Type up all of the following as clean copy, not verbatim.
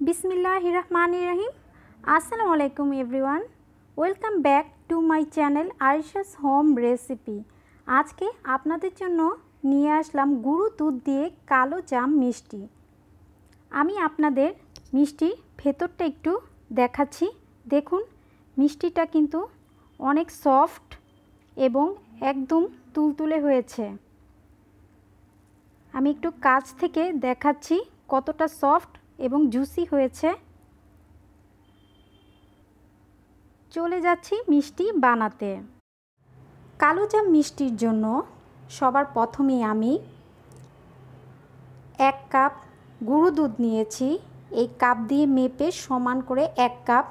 Bismillahirrahmanirrahim. Assalamu alaikum everyone. Welcome back to my channel Arisha's Home Recipe. আজকে আপনাদের জন্য নিয়ে আসলাম গুঁড়ো দুধ দিয়ে কালো জাম মিষ্টি। আমি আপনাদের মিষ্টির ভেতরটা একটু দেখাচ্ছি। দেখুন মিষ্টিটা কিন্তু অনেক সফট এবং একদম তুলতুলে হয়েছে। আমি একটু কাছ থেকে দেখাচ্ছি কতটা সফট এবং জুসি হয়েছে। চলে যাচ্ছি মিষ্টি বানাতে। কালো জাম মিষ্টির জন্য সবার প্রথমে আমি 1 কাপ গুঁড়ো দুধ নিয়েছি। এই কাপ দিয়ে মেপে সমান করে 1 কাপ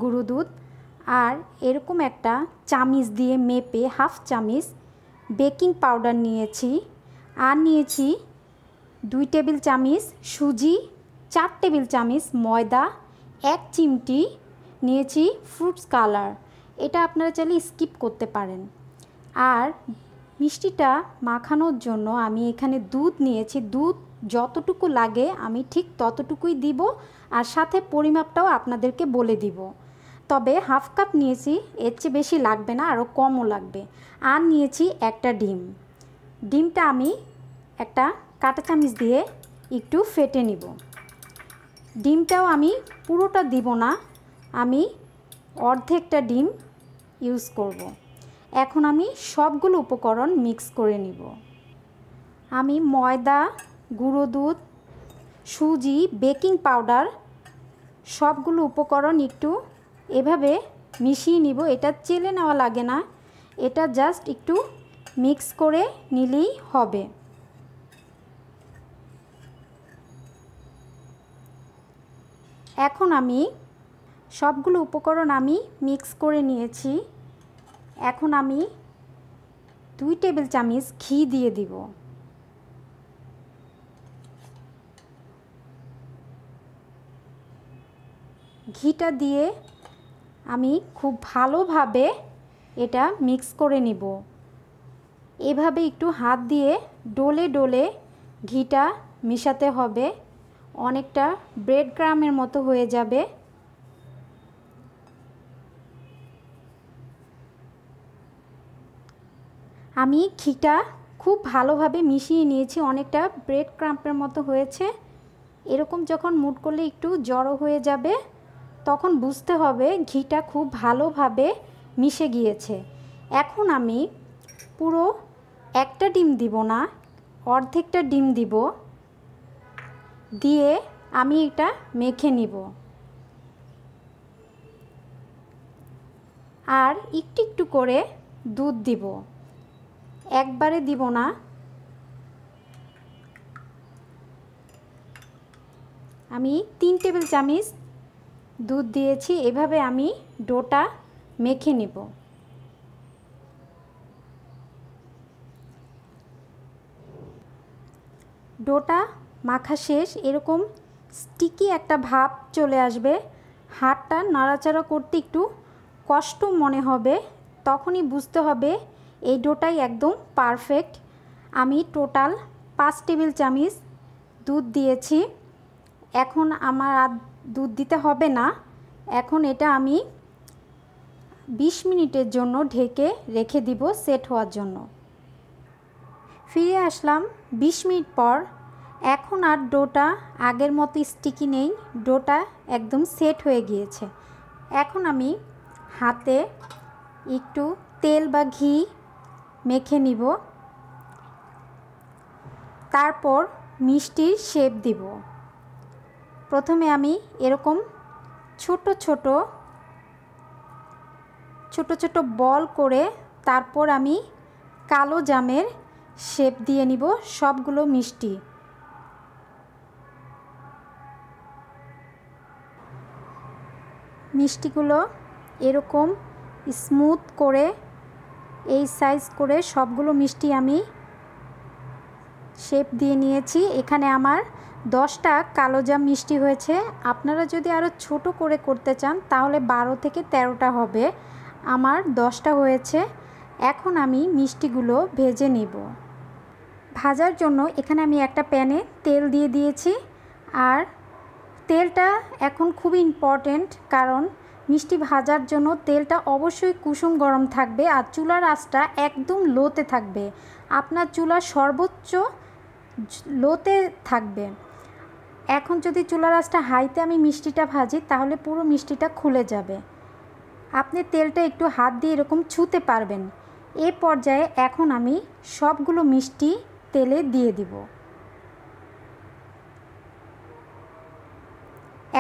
গুঁড়ো দুধ, আর এরকম একটা চামচ দিয়ে মেপে হাফ চামচ বেকিং পাউডার নিয়েছি, আর নিয়েছি 2 টেবিল চামচ সুজি, 4 টেবিল চামচ ময়দা, 1 চিমটি নিয়েছি ফ্রুটস কালার। এটা আপনারা চাইলে স্কিপ করতে পারেন। আর মিষ্টিটা মাখানোর জন্য আমি এখানে দুধ নিয়েছি। দুধ যতটুকু লাগে আমি ঠিক ততটুকুই দিব, আর সাথে পরিমাপটাও আপনাদেরকে বলে দিব। তবে হাফ কাপ নিয়েছি, এর চেয়ে বেশি লাগবে না, আরও কমও লাগবে। আর নিয়েছি একটা ডিম। ডিমটা আমি একটা কাঁটা চামচ দিয়ে একটু ফেটে নিব। ডিমটাও আমি পুরোটা দিব না, আমি অর্ধেকটা ডিম ইউজ করব। এখন আমি সবগুলো উপকরণ মিক্স করে নিব। আমি ময়দা, গুঁড়ো দুধ, সুজি, বেকিং পাউডার সবগুলো উপকরণ একটু এভাবে মিশিয়ে নিব। এটা চেলে নেওয়া লাগে না, এটা জাস্ট একটু মিক্স করে নিলেই হবে। এখন আমি সবগুলো উপকরণ আমি মিক্স করে নিয়েছি। এখন আমি 2 টেবিল চামচ ঘি দিয়ে দিব। ঘিটা দিয়ে আমি খুব ভালোভাবে এটা মিক্স করে নিব। এভাবে একটু হাত দিয়ে ডলে ডলে ঘিটা মেশাতে হবে, অনেকটা ব্রেড ক্রামের মতো হয়ে যাবে। আমি ঘিটা খুব ভালোভাবে মিশিয়ে নিয়েছি, অনেকটা ব্রেড ক্রাম্পের মতো হয়েছে। এরকম যখন মুট করলে একটু জড়ো হয়ে যাবে, তখন বুঝতে হবে ঘিটা খুব ভালোভাবে মিশে গিয়েছে। এখন আমি পুরো একটা ডিম দিব না, অর্ধেকটা ডিম দিব, দিয়ে আমি এটা মেখে নিব। আর একটু একটু করে দুধ দিব, একবারে দিব না। আমি 3 টেবিল চামচ দুধ দিয়েছি। এভাবে আমি ডোটা মেখে নিব। ডোটা মাখা শেষ। এরকম স্টিকি একটা ভাব চলে আসবে, হাতটা নাড়াচাড়া করতে একটু কষ্ট মনে হবে, তখনই বুঝতে হবে এই ডোটাই একদম পারফেক্ট। আমি টোটাল 5 টেবিল চামচ দুধ দিয়েছি। এখন আমার আর দুধ দিতে হবে না। এখন এটা আমি 20 মিনিটের জন্য ঢেকে রেখে দিব সেট হওয়ার জন্য। ফিরে আসলাম 20 মিনিট পর। এখন আর ডোটা আগের মতো স্টিকি নেই, ডোটা একদম সেট হয়ে গিয়েছে। এখন আমি হাতে একটু তেল বা ঘি মেখে নিব, তারপর মিষ্টির শেপ দিব। প্রথমে আমি এরকম ছোট ছোট বল করে তারপর আমি কালো জামের শেপ দিয়ে নিব সবগুলো মিষ্টি। মিষ্টিগুলো এরকম স্মুথ করে এই সাইজ করে সবগুলো মিষ্টি আমি শেপ দিয়ে নিয়েছি। এখানে আমার 10টা কালো জাম মিষ্টি হয়েছে। আপনারা যদি আরও ছোট করে করতে চান তাহলে 12 থেকে 13টা হবে। আমার 10টা হয়েছে। এখন আমি মিষ্টিগুলো ভেজে নিব। ভাজার জন্য এখানে আমি একটা প্যানে তেল দিয়ে দিয়েছি, আর তেলটা এখন খুবই ইম্পর্ট্যান্ট, কারণ মিষ্টি ভাজার জন্য তেলটা অবশ্যই কুসুম গরম থাকবে আর চুলার আঁচটা একদম লোতে থাকবে। আপনার চুলার সর্বোচ্চ লোতে থাকবে। এখন যদি চুলার আঁচটা হাইতে আমি মিষ্টিটা ভাজি তাহলে পুরো মিষ্টিটা খুলে যাবে। আপনি তেলটা একটু হাত দিয়ে এরকম ছুঁতে পারবেন। এই পর্যায়ে এখন আমি সবগুলো মিষ্টি তেলে দিয়ে দিব।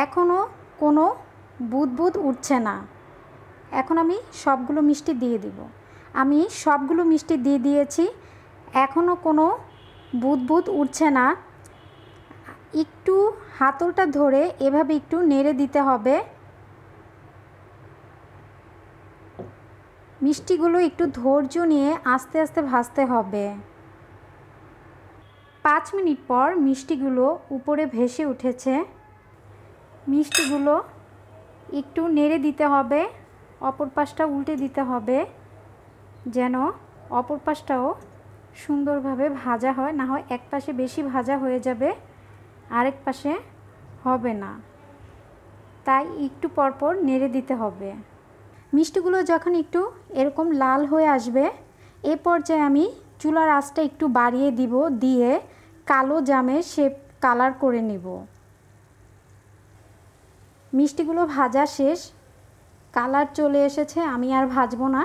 এখনও কোনো বুদবুদ উঠছে না। এখন আমি সবগুলো মিষ্টি দিয়ে দিব। আমি সবগুলো মিষ্টি দিয়ে দিয়েছি, এখনও কোনো বুদবুদ উঠছে না। একটু হাতলটা ধরে এভাবে একটু নেড়ে দিতে হবে। মিষ্টিগুলো একটু ধৈর্য নিয়ে আস্তে আস্তে ভাজতে হবে। 5 মিনিট পর মিষ্টিগুলো উপরে ভেসে উঠেছে। মিষ্টিগুলো একটু নেড়ে দিতে হবে, অপর পাশটা উল্টে দিতে হবে যেন অপর পাশটাও সুন্দরভাবে ভাজা হয়, না হয় এক পাশে বেশি ভাজা হয়ে যাবে, আরেক পাশে হবে না। তাই একটু পরপর নেড়ে দিতে হবে। মিষ্টিগুলো যখন একটু এরকম লাল হয়ে আসবে এ পর্যায়ে আমি চুলার আঁচটা একটু বাড়িয়ে দিব, দিয়ে কালো জামে শেপ কালার করে নেব। মিষ্টিগুলো ভাজা শেষ, কালার চলে এসেছে, আমি আর ভাজবো না।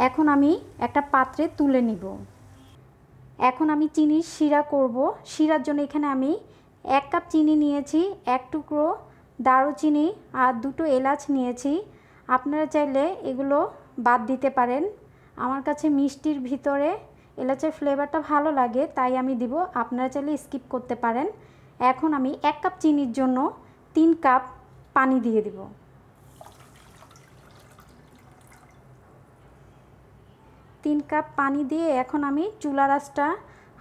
এখন আমি একটা পাত্রে তুলে নিব। এখন আমি চিনির শিরা করব। শিরার জন্য এখানে আমি 1 কাপ চিনি নিয়েছি, 1 টুকরো দারুচিনি আর 2টো এলাচ নিয়েছি। আপনারা চাইলে এগুলো বাদ দিতে পারেন। আমার কাছে মিষ্টির ভিতরে এলাচের ফ্লেভারটা ভালো লাগে তাই আমি দিব, আপনারা চাইলে স্কিপ করতে পারেন। এখন আমি 1 কাপ চিনির জন্য 3 কাপ পানি দিয়ে দিব। তিন কাপ পানি দিয়ে এখন আমি চুলার আঁচটা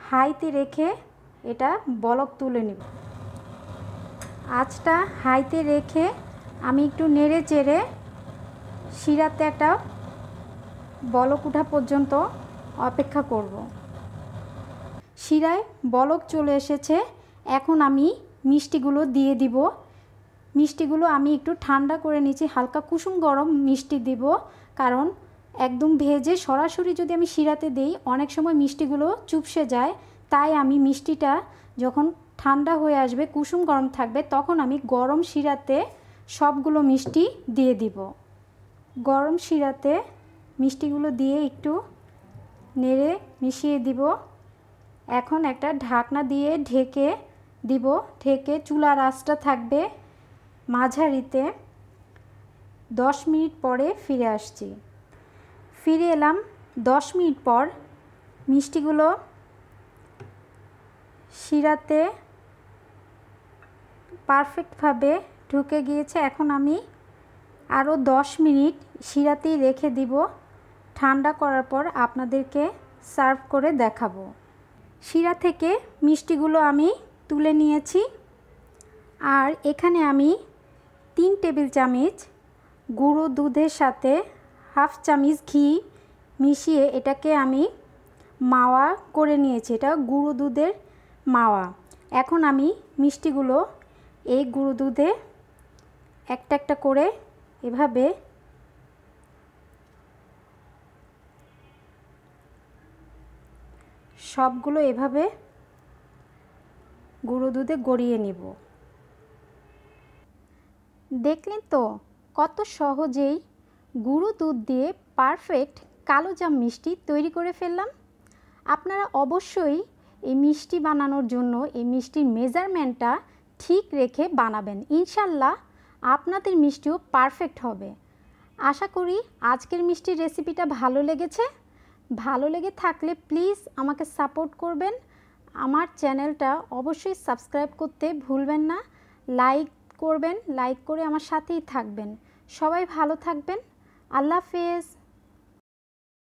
হাইতে রেখে এটা বলক তুলে নেব। আঁচটা হাইতে রেখে আমি একটু নেড়ে চেড়ে শিরাতে একটা বলক ওঠা পর্যন্ত অপেক্ষা করব। শিরায় বলক চলে এসেছে, এখন আমি মিষ্টিগুলো দিয়ে দিব। মিষ্টিগুলো আমি একটু ঠান্ডা করে নিয়েছি, হালকা কুসুম গরম মিষ্টি দিব, কারণ একদম ভেজে সরাসরি যদি আমি শিরাতে দিই অনেক সময় মিষ্টিগুলো চুপসে যায়। তাই আমি মিষ্টিটা যখন ঠান্ডা হয়ে আসবে কুসুম গরম থাকবে তখন আমি গরম শিরাতে সবগুলো মিষ্টি দিয়ে দিব। গরম শিরাতে মিষ্টিগুলো দিয়ে একটু নেড়ে মিশিয়ে দিব। এখন একটা ঢাকনা দিয়ে ঢেকে দিব। ঢেকে চুলার আঁচটা থাকবে মাঝারিতে। 10 মিনিট পরে ফিরে আসছি। ফিরে এলাম 10 মিনিট পর। মিষ্টিগুলো শিরাতে পারফেক্টভাবে ঢুকে গিয়েছে। এখন আমি আরও 10 মিনিট শিরাতেই রেখে দিব। ঠান্ডা করার পর আপনাদেরকে সার্ভ করে দেখাবো। শিরা থেকে মিষ্টিগুলো আমি তুলে নিয়েছি, আর এখানে আমি 3 টেবিল চামচ গুঁড়ো দুধের সাথে হাফ চামচ ঘি মিশিয়ে এটাকে আমি মাওয়া করে নিয়েছি। এটা গুঁড়ো দুধের মাওয়া। এখন আমি মিষ্টিগুলো এই গুঁড়ো দুধে একটা একটা করে এভাবে সবগুলো এভাবে গুঁড়ো দুধে গড়িয়ে নিব। দেখলেন তো কত সহজেই গুঁড়ো দুধ দিয়ে পারফেক্ট কালোজাম মিষ্টি তৈরি করে ফেললাম। আপনারা অবশ্যই এই মিষ্টি বানানোর জন্য এই মিষ্টির মেজারমেন্টটা ঠিক রেখে বানাবেন। ইনশাল্লাহ আপনাদের মিষ্টিও পারফেক্ট হবে। আশা করি আজকের মিষ্টির রেসিপিটা ভালো লেগেছে। ভালো লেগে থাকলে প্লিজ আমাকে সাপোর্ট করবেন। আমার চ্যানেলটা অবশ্যই সাবস্ক্রাইব করতে ভুলবেন না। লাইক করবেন, লাইক করে আমার সাথেই থাকবেন। সবাই ভালো থাকবেন। আল্লাহ হাফেজ।